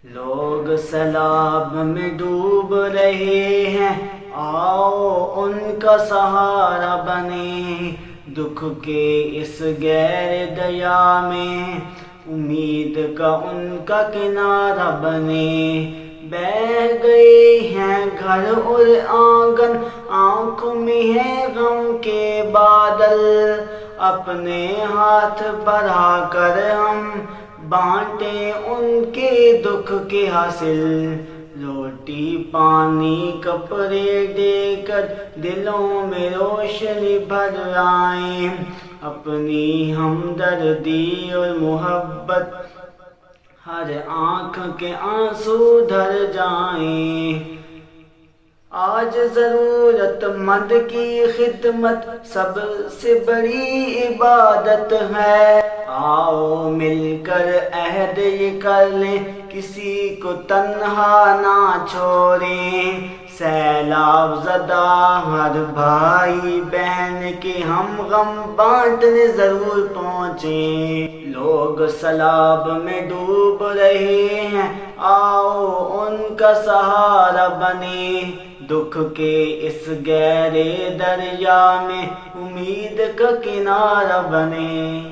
لوگ سیلاب میں ڈوب رہے ہیں، آؤ ان کا سہارا بنے، دکھ کے اس گہرے دریا میں امید کا ان کا کنارہ بنے۔ بہہ گئے ہیں گھر اور آنگن، آنکھوں میں ہے غم کے بادل، اپنے ہاتھ بڑھا کر ہم بانٹیں ان کے دکھ کے حاصل، روٹی پانی کپڑے دے کر دلوں میں روشنی بھر آئیں، اپنی ہمدردی اور محبت ہر آنکھ کے آنسو دھر جائیں۔ آج ضرورت مند کی خدمت سب سے بڑی عبادت ہے، آؤ مل کر عہد یہ کر لیں، کسی کو تنہا نہ چھوڑیں، سیلاب زدہ ہر بھائی بہن کے ہم غم بانٹنے ضرور پہنچیں۔ لوگ سیلاب میں ڈوب رہے ہیں، آؤ ان کا سہارا بنے، دکھ کے اس گہرے دریا میں امید کا کنارہ بنے۔